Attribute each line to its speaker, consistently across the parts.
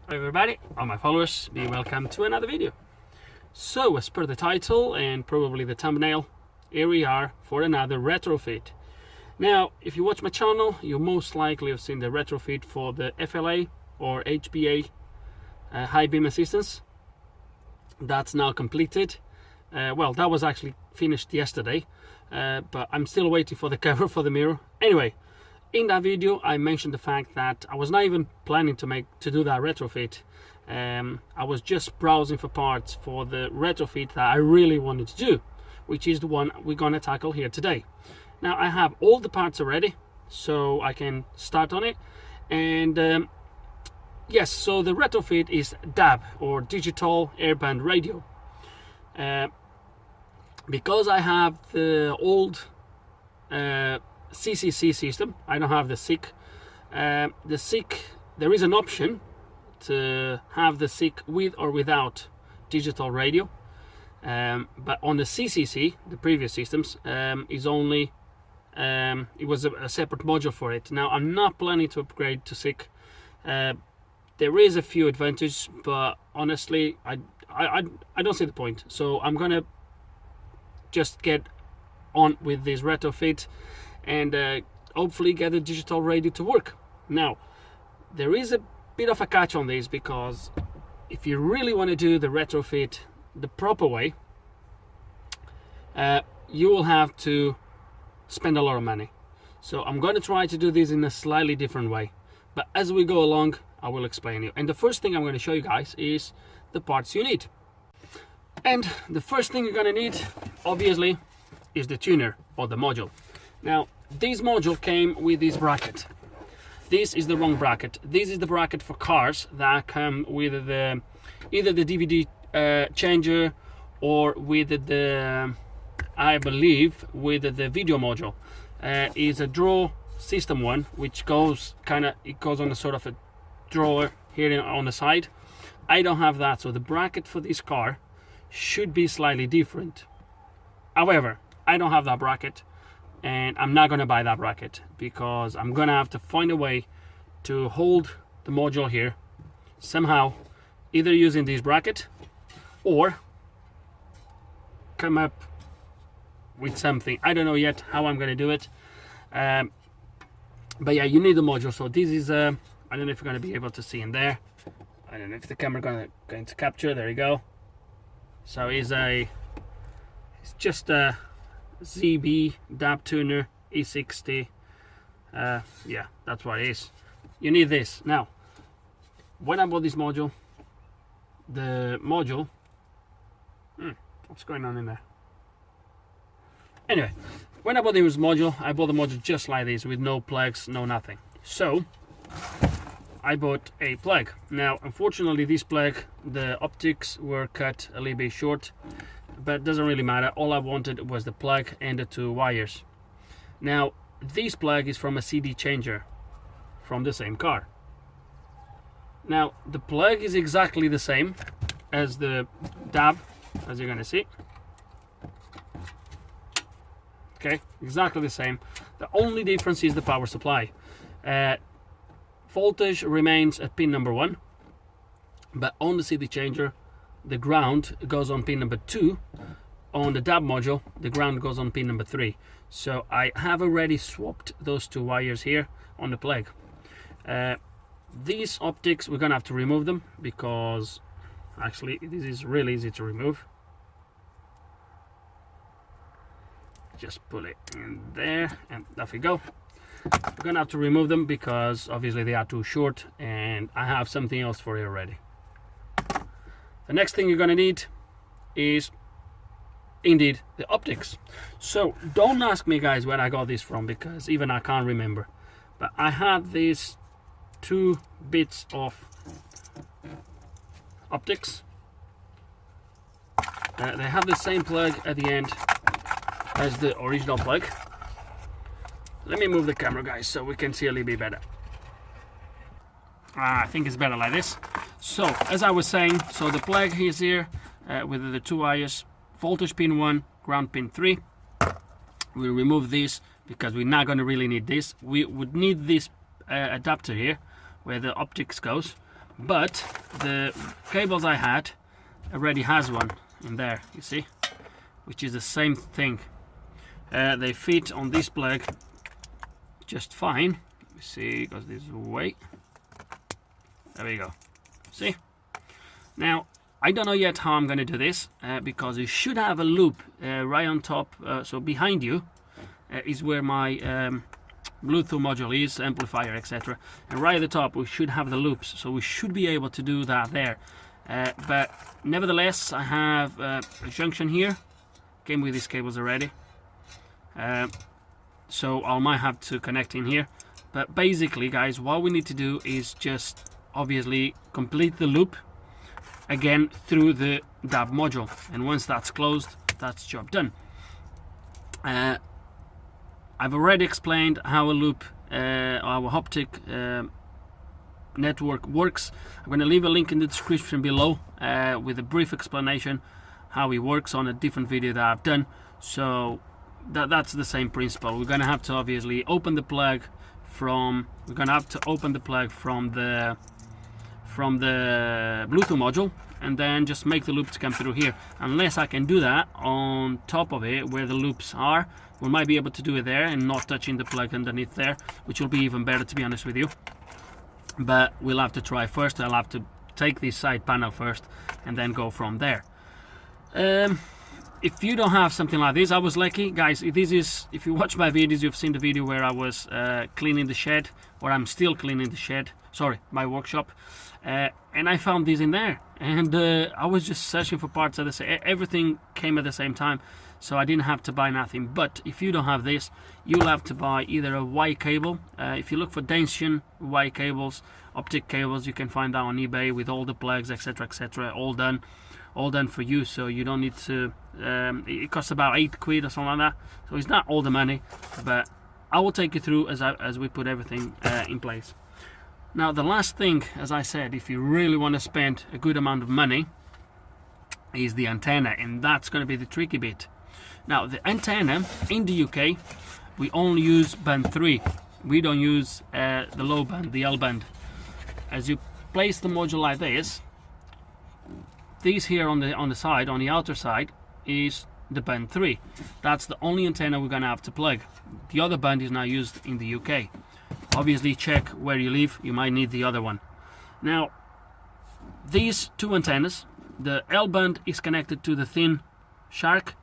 Speaker 1: Hi everybody, all my followers, be welcome to another video. So as per the title and probably the thumbnail, here we are for another retrofit. Now if you watch my channel, you most likely have seen the retrofit for the FLA or HBA high beam assistance. That's now completed. Well, that was actually finished yesterday, but I'm still waiting for the cover for the mirror. Anyway, in that video I mentioned the fact that I was not even planning to do that retrofit. I was just browsing for parts for the retrofit that I really wanted to do, which is the one we're gonna tackle here today. Now I have all the parts already, so I can start on it. And yes, so the retrofit is DAB, or digital airband radio. Because I have the old CCC system, I don't have the SICK. The SICK, there is an option to have the SICK with or without digital radio, but on the CCC, the previous systems, is only it was a separate module for it. Now I'm not planning to upgrade to SICK. There is a few advantages, but honestly I don't see the point, so I'm gonna just get on with this retrofit and hopefully get the digital radio to work. Now there is a bit of a catch on this, because if you really want to do the retrofit the proper way, you will have to spend a lot of money. So I'm going to try to do this in a slightly different way, but as we go along I will explain you. And the first thing I'm going to show you guys is the parts you need. And the first thing you're going to need, obviously, is the tuner or the module. Now this module came with this bracket. This is the wrong bracket. This is the bracket for cars that come with the either the DVD changer or with the I believe with the video module. Is a draw system one, which goes it goes on a sort of a drawer here on the side. I don't have that, so the bracket for this car should be slightly different. However, I don't have that bracket, and I'm not going to buy that bracket, because I'm going to have to find a way to hold the module here somehow, either using this bracket or come up with something. I don't know yet how I'm going to do it, but yeah, you need the module. So this is I don't know if you're going to be able to see in there. I don't know if the camera going to capture. There you go. So it's just a ZB DAB tuner E60. Yeah, that's what it is. You need this. Now when I bought this module, what's going on in there? Anyway, when I bought this module, I bought the module just like this, with no plugs, no nothing. So I bought a plug. Now unfortunately this plug, the optics were cut a little bit short, but it doesn't really matter. All I wanted was the plug and the two wires. Now this plug is from a CD changer from the same car. Now the plug is exactly the same as the DAB, as you're gonna see. Okay, exactly the same. The only difference is the power supply. Voltage remains at pin number 1, but on the CD changer the ground goes on pin number 2. On the DAB module the ground goes on pin number 3. So I have already swapped those two wires here on the plug. These optics, we're gonna have to remove them, because actually this is really easy to remove. Just pull it in there and off we go. We're gonna have to remove them because obviously they are too short, and I have something else for it already. The next thing you're gonna need is indeed the optics. So don't ask me guys where I got this from, because even I can't remember, but I had these two bits of optics. They have the same plug at the end as the original plug. Let me move the camera guys so we can see a little bit better. I think it's better like this. So as I was saying, so the plug is here with the two wires, voltage pin 1, ground pin 3. We'll remove this because we're not going to really need this. We would need this adapter here where the optics goes, but the cables I had already has one in there, you see, which is the same thing. They fit on this plug just fine. You see, because this way. There we go. See? Now, I don't know yet how I'm going to do this, because you should have a loop right on top. So behind you is where my Bluetooth module is, amplifier, etc. And right at the top we should have the loops, so we should be able to do that there. But nevertheless, I have a junction here. Came with these cables already. So I might have to connect in here. But basically, guys, what we need to do is just obviously complete the loop again through the DAB module, and once that's closed, that's job done. I've already explained how a loop, our optic network works. I'm going to leave a link in the description below with a brief explanation how it works on a different video that I've done. So that's the same principle. We're going to have to obviously open the plug from the Bluetooth module, and then just make the loop to come through here. Unless I can do that on top of it where the loops are, we might be able to do it there and not touching the plug underneath there, which will be even better, to be honest with you. But we'll have to try first. I'll have to take this side panel first and then go from there. If you don't have something like this, I was lucky, guys. If you watch my videos, you've seen the video where I was cleaning the shed, or I'm still cleaning the shed, sorry, my workshop, and I found these in there, and I was just searching for parts at everything came at the same time, so I didn't have to buy nothing. But if you don't have this, you'll have to buy either a Y cable. If you look for Dacian Y cables, optic cables, you can find that on eBay with all the plugs, etc., all done for you, so you don't need to it costs about £8 or something like that, so it's not all the money, but I will take you through as we put everything in place. Now, the last thing, as I said, if you really want to spend a good amount of money, is the antenna, and that's going to be the tricky bit. Now, the antenna in the UK, we only use band 3. We don't use the low band, the L band. As you place the module like this, these here on the side, on the outer side, is the band 3. That's the only antenna we're going to have to plug. The other band is not used in the UK. Obviously, check where you live, you might need the other one. Now, these two antennas, the L band is connected to the thin shark,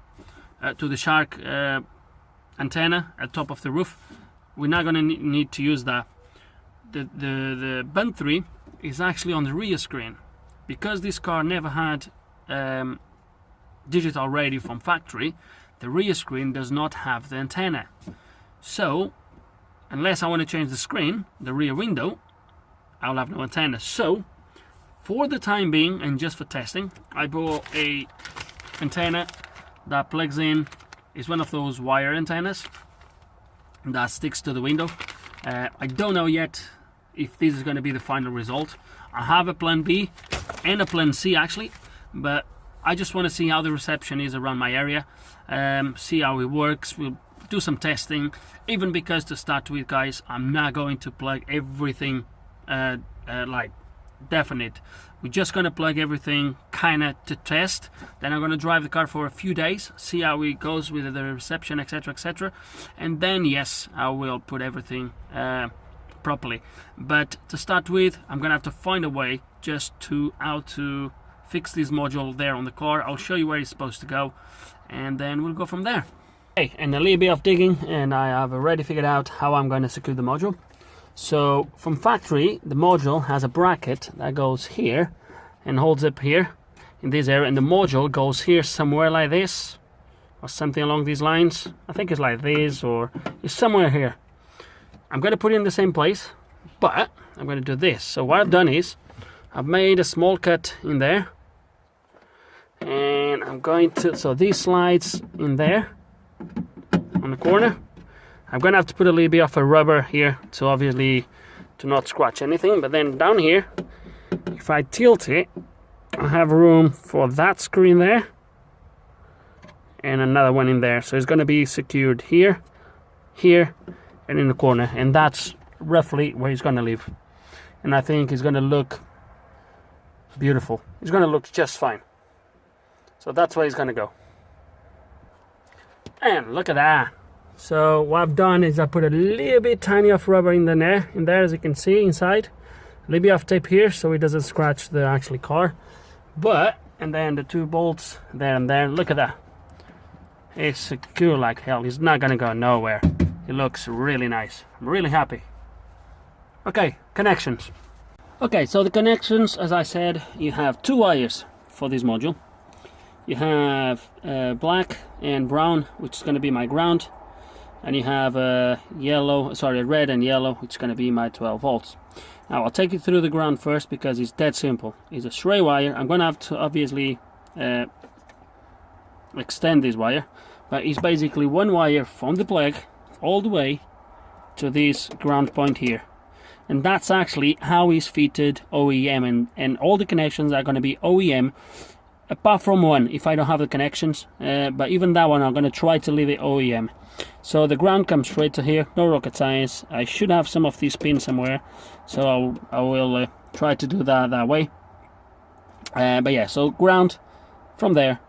Speaker 1: antenna at top of the roof. We're not going to need to use that. The band 3 is actually on the rear screen. Because this car never had digital radio from factory, the rear screen does not have the antenna. So, unless I want to change the screen, the rear window, I'll have no antenna. So, for the time being, and just for testing, I bought a antenna that plugs in. It's one of those wire antennas that sticks to the window. I don't know yet if this is going to be the final result. I have a plan B and a plan C actually, but I just want to see how the reception is around my area, see how it works. We'll do some testing, even because, to start with, guys, I'm not going to plug everything like definite. We're just going to plug everything kind of to test. Then I'm going to drive the car for a few days, see how it goes with the reception, etc., and then yes, I will put everything properly. But to start with, I'm gonna have to find a way just how to fix this module there on the car. I'll show you where it's supposed to go, and then we'll go from there. Okay, and a little bit of digging, and I have already figured out how I'm going to secure the module. So from factory, the module has a bracket that goes here and holds up here in this area, and the module goes here somewhere like this, or something along these lines. I think it's like this, or it's somewhere here. I'm going to put it in the same place, but I'm going to do this. So what I've done is I've made a small cut in there, and I'm going to, so these slides in there on the corner, I'm going to have to put a little bit of a rubber here to obviously to not scratch anything. But then down here, if I tilt it, I have room for that screen there and another one in there. So it's going to be secured here, here, and in the corner, and that's roughly where he's going to live. And I think it's going to look beautiful. It's going to look just fine. So that's where it's going to go. And look at that. So what I've done is I put a little bit tiny of rubber in there, as you can see inside. A little bit of tape here so it doesn't scratch the actual car. But, and then the 2 bolts there and there. Look at that. It's secure like hell. It's not gonna go nowhere. It looks really nice. I'm really happy. Okay, connections. Okay, so the connections, as I said, you have 2 wires for this module. You have black and brown, which is going to be my ground, and you have red and yellow, which is going to be my 12 volts. Now I'll take you through the ground first because it's dead simple. It's a stray wire. I'm going to have to obviously extend this wire, but it's basically 1 wire from the plug all the way to this ground point here. And that's actually how it's fitted OEM, and all the connections are going to be OEM, apart from one if I don't have the connections, but even that one I'm going to try to leave it OEM. So the ground comes straight to here, no rocket science. I should have some of these pins somewhere, so I will try to do that way. But yeah, so ground from there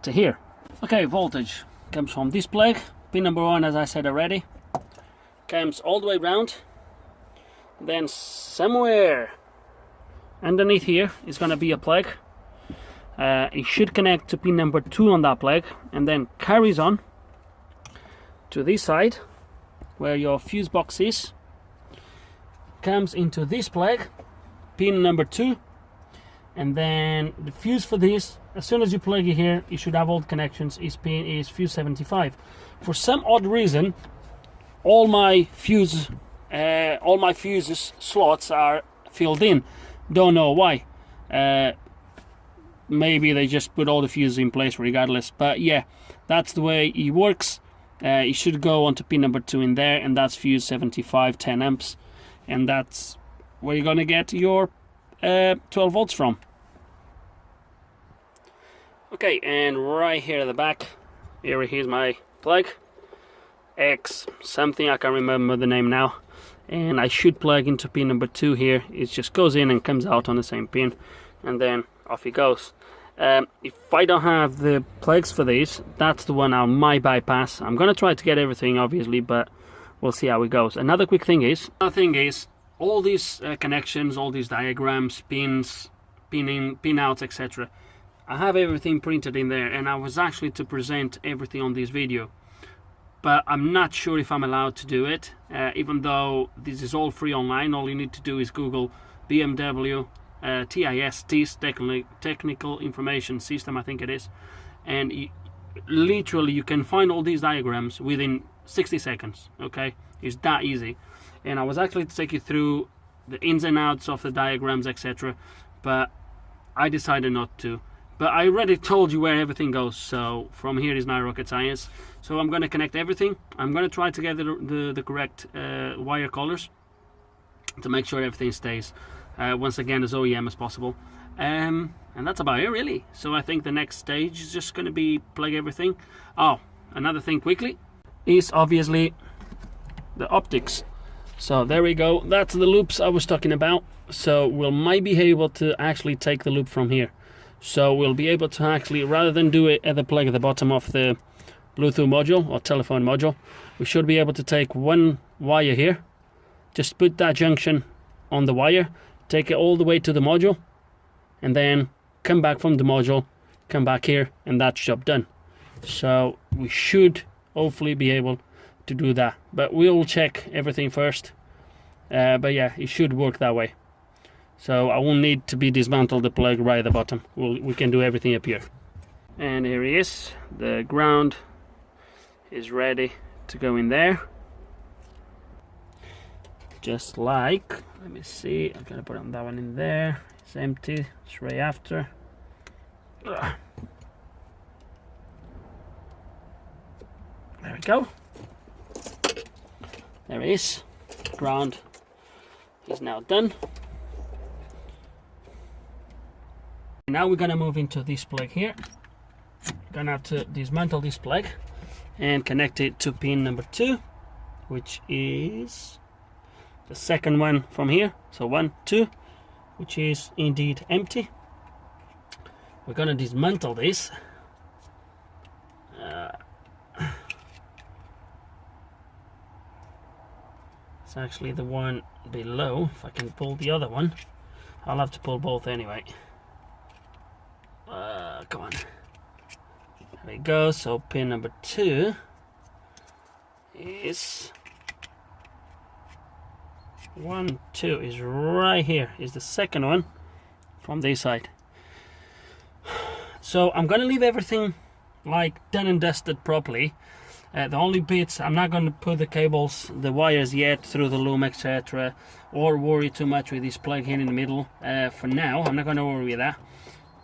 Speaker 1: to here. Okay, voltage comes from this plug, pin number 1, as I said already, comes all the way round. Then somewhere underneath here is going to be a plug. It should connect to pin number 2 on that plug, and then carries on to this side where your fuse box is, comes into this plug, pin number 2, and then the fuse for this, as soon as you plug it here, you should have all the connections, is fuse 75. For some odd reason, all my fuses slots are filled in. Don't know why. Maybe they just put all the fuses in place regardless, but yeah, that's the way it works. It should go onto pin number 2 in there, and that's fuse 75, 10 amps, and that's where you're gonna get your 12 volts from. Okay, and right here at the back, here's my plug X something, I can't remember the name now, and I should plug into pin number 2 here. It just goes in and comes out on the same pin, and then off it goes. If I don't have the plugs for these, that's the one I might bypass. I'm gonna try to get everything obviously, but we'll see how it goes. Another thing is all these connections, all these diagrams, pins, pin outs, etc. I have everything printed in there, and I was actually to present everything on this video, but I'm not sure if I'm allowed to do it, even though this is all free online. All you need to do is Google BMW TIS, Technical Information System, I think it is, and literally you can find all these diagrams within 60 seconds. Okay, it's that easy. And I was actually to take you through the ins and outs of the diagrams, etc., but I decided not to. But I already told you where everything goes, so from here is not rocket science. So I'm going to connect everything. I'm going to try to get the correct wire colors to make sure everything stays once again as OEM as possible. And that's about it really. So I think the next stage is just going to be plug everything. Oh, another thing quickly is obviously the optics. So there we go, that's the loops I was talking about. So we might be able to actually take the loop from here. So we'll be able to actually, rather than do it at the plug at the bottom of the Bluetooth module or telephone module, we should be able to take one wire here, just put that junction on the wire, take it all the way to the module, and then come back from the module, come back here, and that's job done. So we should hopefully be able to do that, but we'll check everything first. But yeah, it should work that way. So I won't need to be dismantled the plug right at the bottom. We can do everything up here. And here he is. The ground is ready to go in there. Just like, let me see, I'm gonna put that one in there. It's empty, it's right after. Ugh. There we go. There it is. Ground is now done. Now we're gonna move into this plug here. Gonna have to dismantle this plug and connect it to pin number 2, which is the second one from here. So 1, 2, which is indeed empty. we're gonna dismantle this. It's actually the one below. If I can pull the other one, I'll have to pull both anyway. Come on. There we go. So pin number 2 is 1, 2 is right here. Is the second one from this side. So I'm gonna leave everything like done and dusted properly. The only bits, I'm not going to put the cables, the wires yet through the loom, etc., or worry too much with this plug here in the middle. For now, I'm not going to worry with that,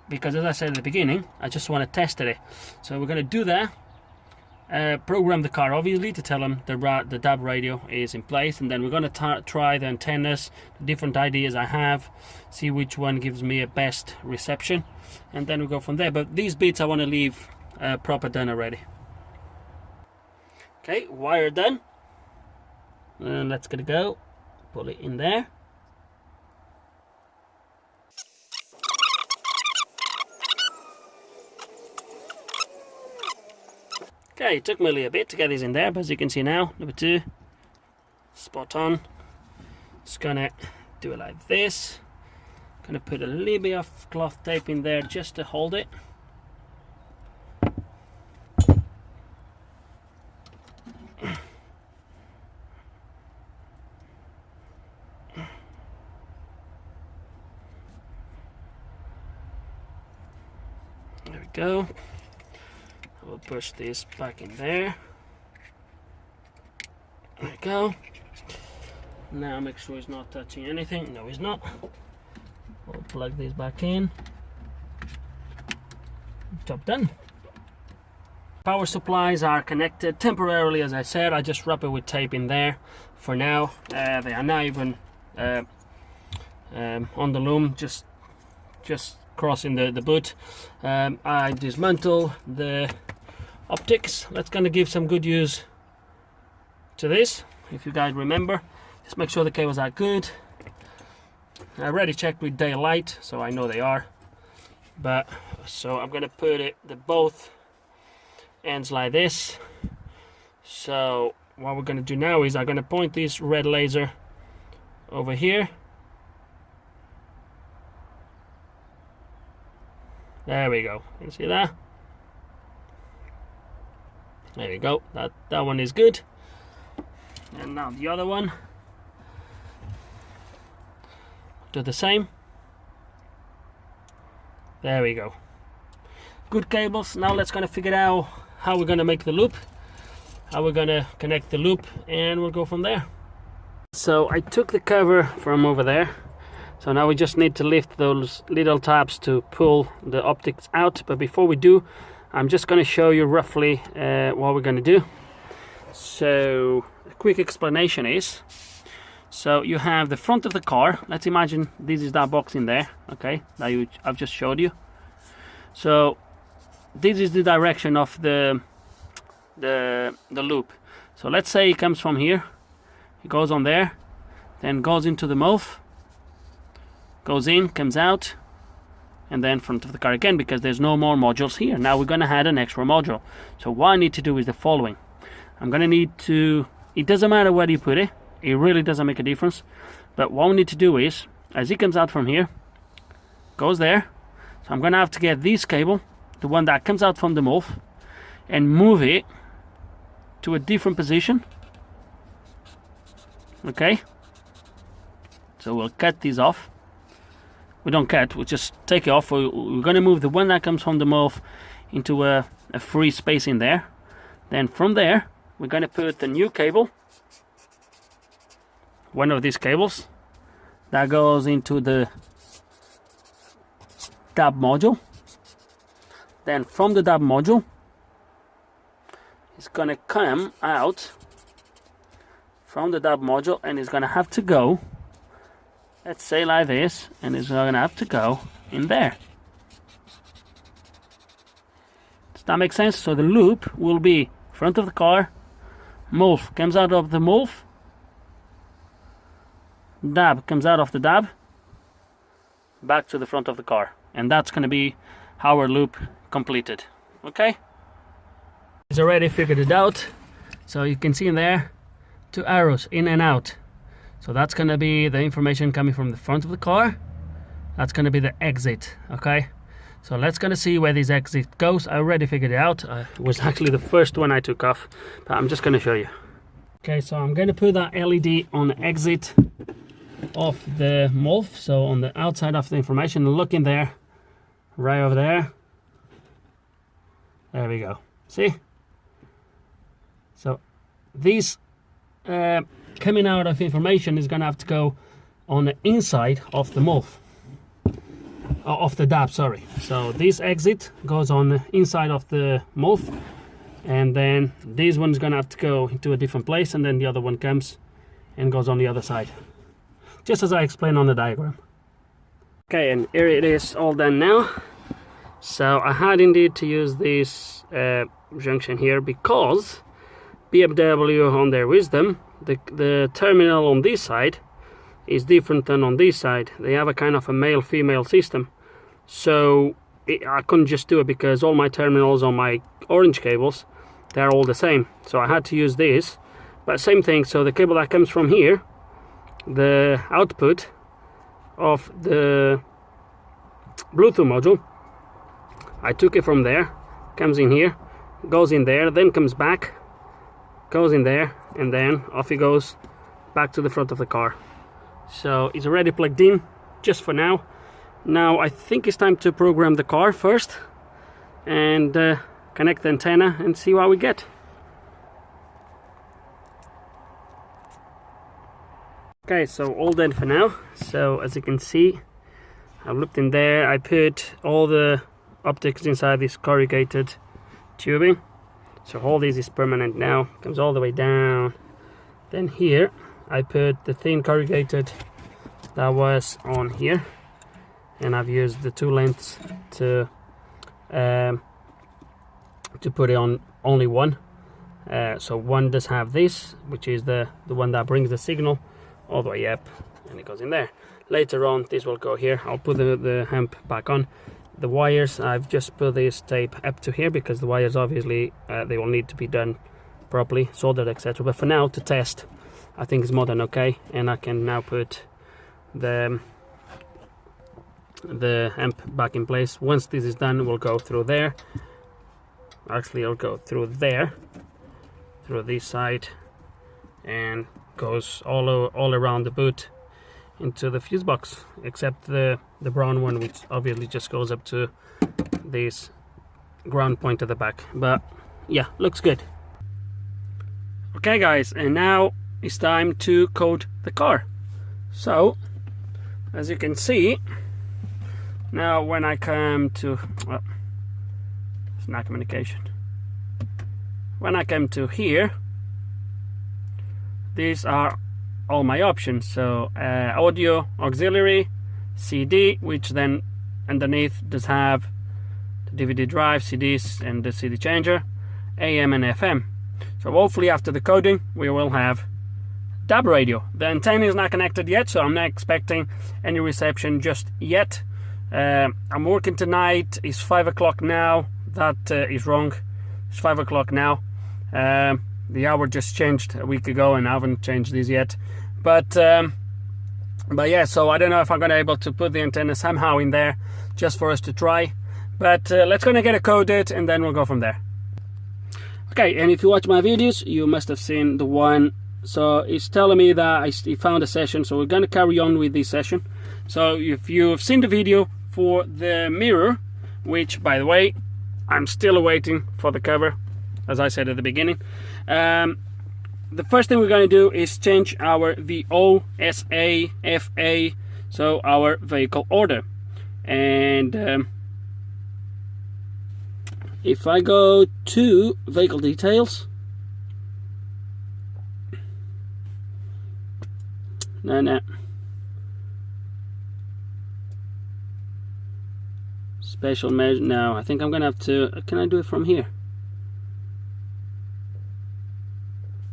Speaker 1: because as I said at the beginning, I just want to test it. So we're going to do that, program the car obviously to tell them the DAB radio is in place, and then we're going to try the antennas, the different ideas I have, see which one gives me a best reception, and then we go from there. But these bits I want to leave proper done already. Okay, wire done, and let's get it go. Pull it in there. Okay, it took me a little bit to get these in there, but as you can see now, number 2, spot on. Just gonna do it like this. Gonna put a little bit of cloth tape in there just to hold it. There we go. I will push this back in there. There we go. Now make sure it's not touching anything. No, it's not. We'll plug this back in. Job done. Power supplies are connected temporarily, as I said. I just wrap it with tape in there for now. They are not even on the loom, just crossing the boot. I dismantle the optics. That's gonna give some good use to this. If you guys remember, just make sure the cables are good. I already checked with daylight, so I know they are. But so I'm gonna put the both ends like this. So what we're gonna do now is I'm gonna point this red laser over here. There we go. You see that? There we go. That one is good. And now the other one. Do the same. There we go. Good cables. Now let's gonna figure out how we're gonna make the loop, how we're gonna connect the loop, and we'll go from there. So I took the cover from over there. So now we just need to lift those little tabs to pull the optics out. But before we do, I'm just going to show you roughly what we're going to do. So a quick explanation is, so you have the front of the car. Let's imagine this is that box in there, okay, that I've just showed you. So this is the direction of the loop. So let's say it comes from here, it goes on there, then goes into the MULF, goes in, comes out, and then front of the car again, because there's no more modules here. Now we're going to add an extra module. So what I need to do is the following. I'm going to need to, it doesn't matter where you put it, it really doesn't make a difference, but what we need to do is, as it comes out from here, goes there, so I'm going to have to get this cable, the one that comes out from the MULF, and move it to a different position. Okay, so we'll cut these off. We don't cut, we'll just take it off. We're going to move the one that comes from the MULF into a free space in there. Then from there, we're going to put the new cable, one of these cables, that goes into the DAB module. Then from the DAB module, it's going to come out from the DAB module, and it's going to have to go, let's say like this, and it's going to have to go in there. Does that make sense? So the loop will be front of the car, MULF comes out of the MULF, DAB comes out of the DAB, back to the front of the car. And that's going to be our loop completed. Okay, he's already figured it out. So you can see in there 2 arrows in and out. So that's gonna be the information coming from the front of the car. That's gonna be the exit. Okay, so let's gonna see where this exit goes. I already figured it out. It was actually the first one I took off, but I'm just gonna show you. Okay, so I'm gonna put that LED on the exit of the MULF, so on the outside of the information. Look in there, right over there. There we go. See? So these coming out of information is gonna have to go on the inside of the MULF, of the DAB, sorry. So this exit goes on the inside of the MULF, and then this one's gonna have to go into a different place, and then the other one comes and goes on the other side, just as I explained on the diagram. Okay, and here it is all done now. So I had indeed to use this junction here because BMW, on their wisdom, the terminal on this side is different than on this side. They have a kind of a male-female system. So I couldn't just do it because all my terminals on my orange cables, they're all the same. So I had to use this. But same thing, so the cable that comes from here, the output of the Bluetooth module, I took it from there, comes in here, goes in there, then comes back, goes in there, and then off it goes back to the front of the car. So it's already plugged in, just for now. Now I think it's time to program the car first and connect the antenna and see what we get. Okay, so all done for now. So as you can see, I've looked in there, I put all the optics inside this corrugated tubing. So all this is permanent now, comes all the way down. Then here I put the thin corrugated that was on here, and I've used the 2 lengths to put it on only one. So one does have this, which is the one that brings the signal all the way up, and it goes in there. Later on this will go here. I'll put the amp back on. The wires, I've just put this tape up to here because the wires obviously they will need to be done properly, soldered, etc. But for now, to test, I think it's more than okay, and I can now put the amp back in place. Once this is done, we'll go through there. Actually, I'll go through there, through this side, and goes all around the boot into the fuse box, except the brown one, which obviously just goes up to this ground point at the back. But yeah, looks good. Okay guys, and now it's time to code the car. So as you can see, now when I come to, well, it's not communication. When I come to here, these are all my options. So audio, auxiliary, CD, which then underneath does have the DVD drive, CDs, and the CD changer, AM and FM. So hopefully after the coding we will have DAB radio. The antenna is not connected yet, so I'm not expecting any reception just yet. I'm working tonight. It's 5 o'clock now. That is wrong. It's 5 o'clock now. The hour just changed a week ago, and I haven't changed these yet. But yeah, so I don't know if I'm gonna be able to put the antenna somehow in there just for us to try. But let's gonna get it coded, and then we'll go from there. Okay, and if you watch my videos, you must have seen the one. So it's telling me that he found a session, so we're gonna carry on with this session. So if you've seen the video for the mirror, which by the way, I'm still awaiting for the cover, as I said at the beginning. The first thing we're going to do is change our VO, SA, FA, so our vehicle order. And if I go to vehicle details, no, special measure, no, I think I'm gonna have to, can I do it from here?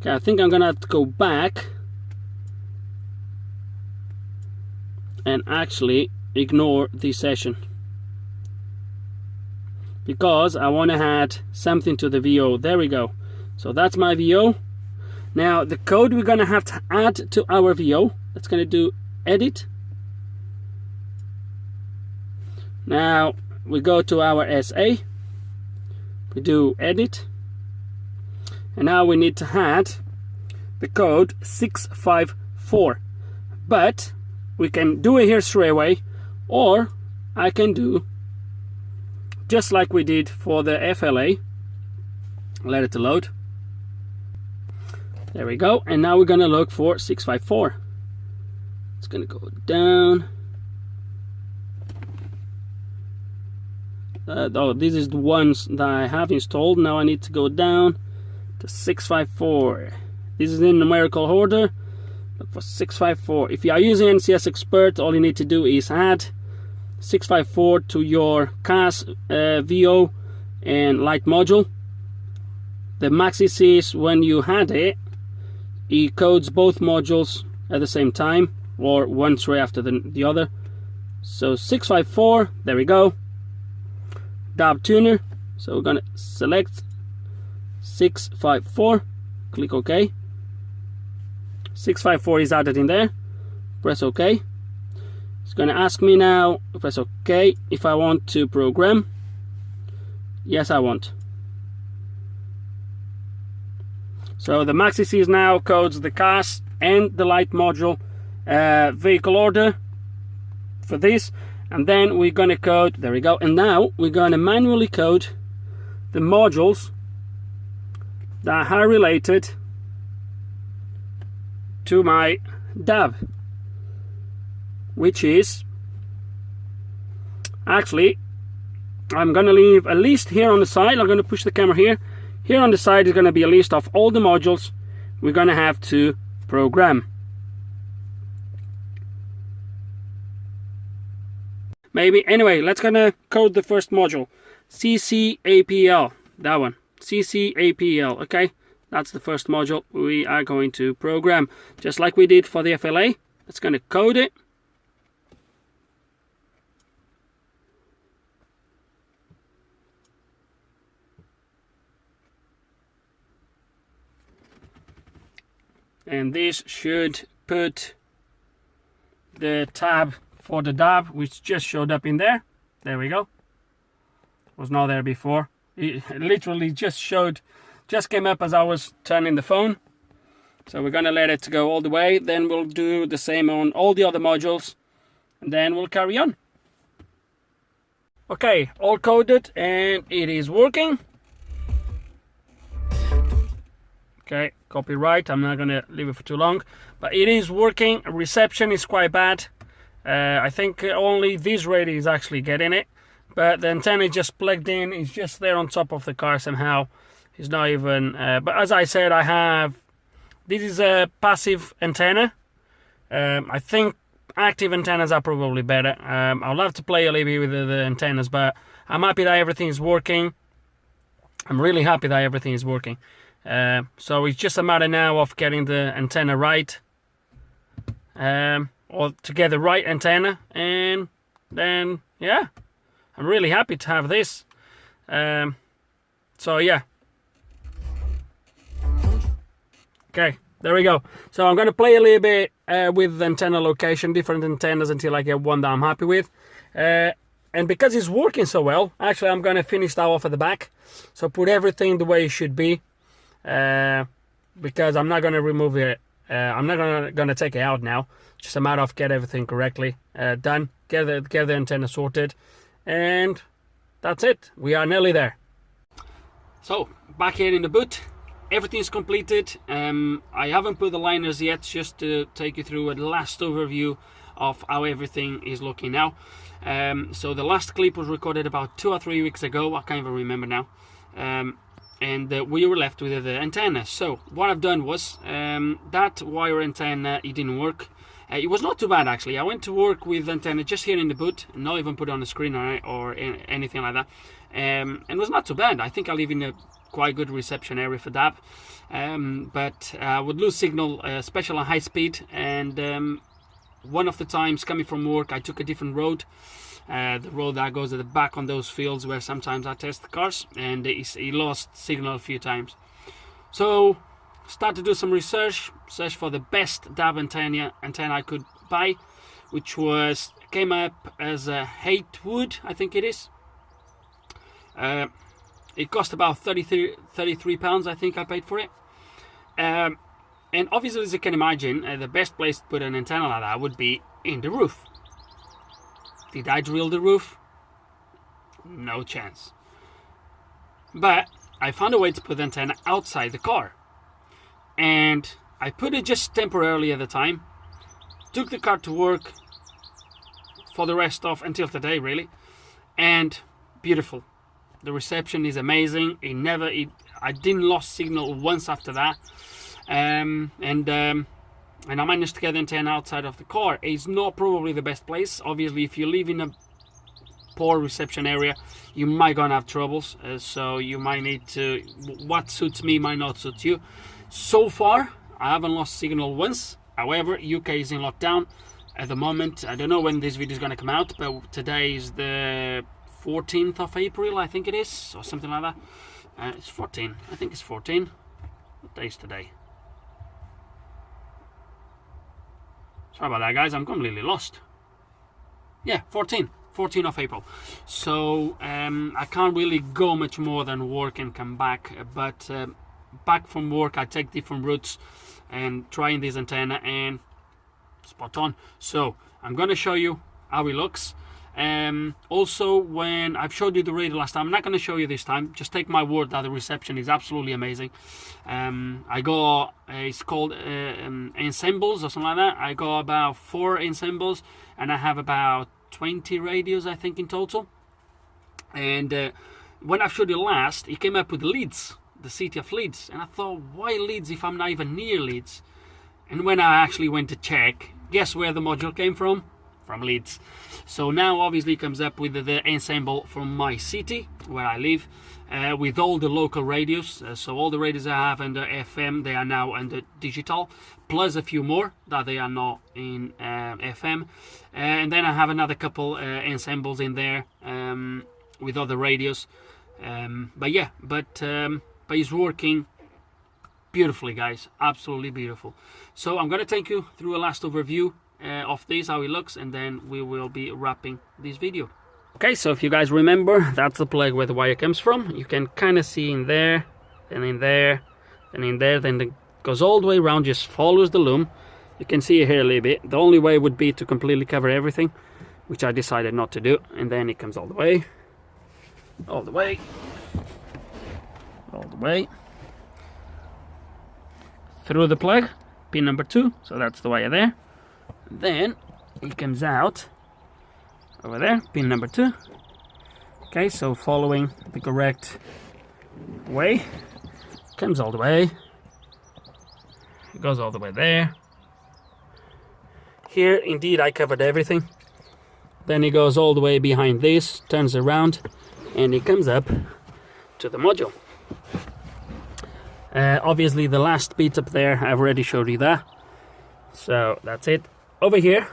Speaker 1: Okay, I think I'm gonna have to go back and actually ignore this session. because I want to add something to the VO. There we go. So that's my VO. Now the code we're gonna have to add to our VO, that's gonna do edit. Now we go to our SA, we do edit, and now we need to add the code 654. But we can do it here straight away, or I can do just like we did for the FLA. Let it load. There we go. And now we're gonna look for 654. It's gonna go down. Oh, this is the ones that I have installed. Now I need to go down to 654. This is in numerical order. Look for 654. If you are using NCS Expert, all you need to do is add 654 to your CAS, VO and light module. The Maxi sees when you add it, it codes both modules at the same time, or one tray after the other. So 654, there we go. DAB tuner, so we're gonna select 654, click OK. 654 is added in there, press OK. It's gonna ask me now, press OK, if I want to program. Yes, I want. So the Maxi sees now codes the CAS and the light module vehicle order for this, and then we're gonna code, there we go, and now we're gonna manually code the modules that are related to my DAB, which is actually, I'm gonna leave a list here on the side. I'm gonna push the camera here. Here on the side is gonna be a list of all the modules we're gonna have to program. Maybe, anyway, let's gonna code the first module. CCAPL, that one. CCAPL, okay? That's the first module we are going to program. Just like we did for the FLA. Let's gonna code it. And this should put the tab for the DAB, which just showed up in there. There we go. Was not there before. It literally just came up as I was turning the phone. So we're gonna let it go all the way. Then we'll do the same on all the other modules, and then we'll carry on. Okay, all coded, and it is working. Okay, copyright, I'm not gonna leave it for too long, but it is working. Reception is quite bad. I think only this radio is actually getting it, but the antenna is just plugged in. It's just there on top of the car somehow. It's not even, but as I said, this is a passive antenna. I think active antennas are probably better. I'll have to play a little bit with the antennas, but I'm happy that everything is working. I'm really happy that everything is working. So it's just a matter now of getting the antenna right, or to get the right antenna, and then yeah, I'm really happy to have this. So yeah, okay, there we go. So I'm gonna play a little bit with the antenna location, different antennas, until I get one that I'm happy with. And because it's working so well, actually I'm gonna finish that off at the back, so put everything the way it should be. Because I'm not gonna remove it. I'm not gonna take it out now. Just a matter of get everything correctly done, get the antenna sorted, and that's it. We are nearly there. So back here in the boot, everything's completed. I haven't put the liners yet, just to take you through a last overview of how everything is looking now. So the last clip was recorded about 2 or 3 weeks ago. I can't even remember now. And we were left with the antenna. So what I've done was that wire antenna, it didn't work. It was not too bad actually. I went to work with antenna just here in the boot, not even put it on the screen or anything like that, and it was not too bad. I think I live in a quite good reception area for DAB, but I would lose signal, especially on high speed, and one of the times coming from work, I took a different road, the road that goes at the back on those fields where sometimes I test the cars, and he lost signal a few times. So start to do some research, search for the best DAB antenna I could buy, which came up as a Hatewood, I think it is. It cost about 33 pounds, I think I paid for it. And obviously, as you can imagine, the best place to put an antenna like that would be in the roof. Did I drill the roof? No chance. But I found a way to put the antenna outside the car. And I put it just temporarily at the time. Took the car to work for the rest of, until today really. And beautiful. The reception is amazing. I didn't lose signal once after that. And I managed to get the antenna outside of the car. It's not probably the best place. Obviously, if you live in a poor reception area, you might gonna have troubles. So you might need to. What suits me might not suit you. So far, I haven't lost signal once. However, UK is in lockdown at the moment. I don't know when this video is gonna come out, but today is the 14th of April, I think it is, or something like that. It's 14. I think it's 14. What day is today? Sorry about that, guys. I'm completely lost. Yeah, 14 of April. So I can't really go much more than work and come back. But back from work, I take different routes and trying this antenna, and spot on. So I'm going to show you how it looks. Also, when I've showed you the radio last time, I'm not going to show you this time. Just take my word that the reception is absolutely amazing. I got it's called ensembles or something like that. I got about 4 ensembles, and I have about 20 radios, I think, in total. And when I showed you last, it came up with Leeds, the city of Leeds, and I thought, why Leeds if I'm not even near Leeds? And when I actually went to check, guess where the module came from? From Leeds. So now obviously comes up with the ensemble from my city where I live, with all the local radios. So all the radios I have under FM, they are now under digital, plus a few more that they are not in FM. And then I have another couple ensembles in there with other radios. But it's working beautifully, guys. Absolutely beautiful. So I'm going to take you through a last overview of this, how it looks, and then we will be wrapping this video. Okay, so if you guys remember, that's the plug where the wire comes from. You can kind of see in there, and in there, and in there, then it goes all the way around, just follows the loom. You can see it here a little bit. The only way would be to completely cover everything, which I decided not to do. And then it comes all the way, all the way, all the way through the plug, pin number 2. So that's the wire there. Then it comes out over there, pin number 2. Okay, so following the correct way, comes all the way, it goes all the way there. Here indeed I covered everything. Then it goes all the way behind this, turns around, and it comes up to the module. Obviously the last bit up there, I've already showed you that, so that's it. Over here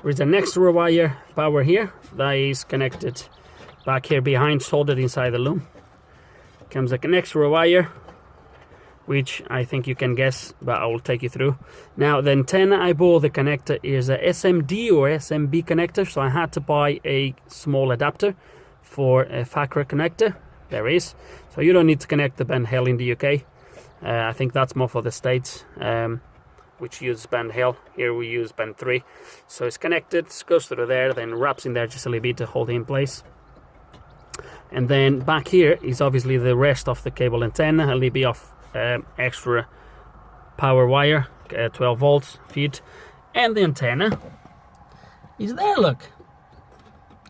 Speaker 1: there is an extra wire power here that is connected back here behind, soldered inside the loom. Comes an extra wire, which I think you can guess, but I will take you through. Now the antenna I bought, the connector is a SMD or SMB connector, so I had to buy a small adapter for a FACRA connector. There is, so you don't need to connect the band L in the UK. I think that's more for the States, which use band L. Here we use band 3. So it's connected, goes through there, then wraps in there just a little bit to hold it in place. And then back here is obviously the rest of the cable antenna, a little bit of extra power wire, 12 volts feed, and the antenna is there, look,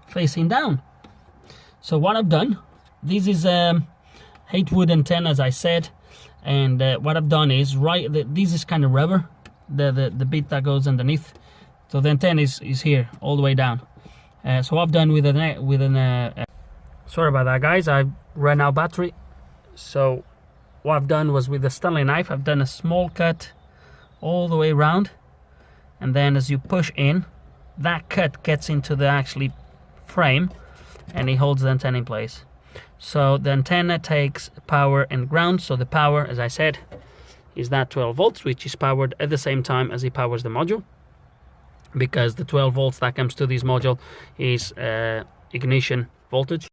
Speaker 1: facing down. So what I've done, this is Hatewood antenna, as I said, and what I've done is, this is kind of rubber, the bit that goes underneath, so the antenna is here all the way down. So what I've done with sorry about that, guys, I've run out battery. So what I've done was, with the Stanley knife, I've done a small cut all the way around, and then as you push in, that cut gets into the actually frame, and it holds the antenna in place. So the antenna takes power and ground. So the power, as I said, is that 12 volts, which is powered at the same time as it powers the module, because the 12 volts that comes to this module is ignition voltage.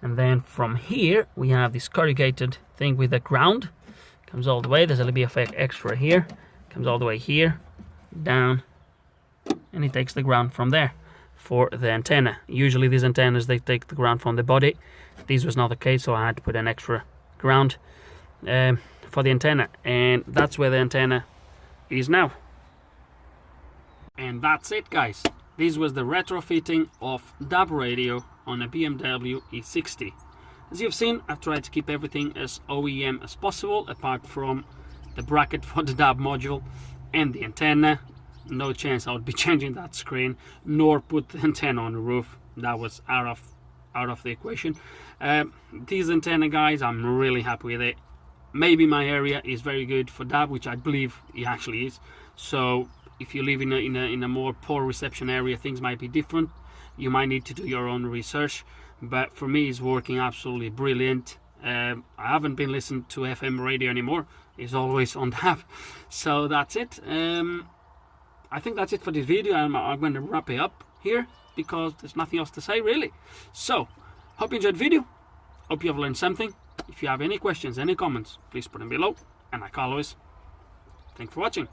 Speaker 1: And then from here we have this corrugated thing with the ground, comes all the way. There's a little bit of extra here, comes all the way here, down, and it takes the ground from there for the antenna. Usually these antennas, they take the ground from the body. This was not the case, so I had to put an extra ground for the antenna, and that's where the antenna is now. And that's it, guys. This was the retrofitting of DAB radio on a BMW E60. As you've seen, I've tried to keep everything as OEM as possible, apart from the bracket for the DAB module and the antenna. No chance I would be changing that screen, nor put the antenna on the roof. That was out of the equation. These antenna, guys, I'm really happy with it. Maybe my area is very good for DAB, which I believe it actually is. So if you live in a more poor reception area, things might be different. You might need to do your own research, but for me it's working absolutely brilliant. I haven't been listening to FM radio anymore. It's always on DAB. So that's it. I think that's it for this video. I'm going to wrap it up here because there's nothing else to say really. So hope you enjoyed the video. Hope you have learned something. If you have any questions, any comments, please put them below. And like always, thanks for watching.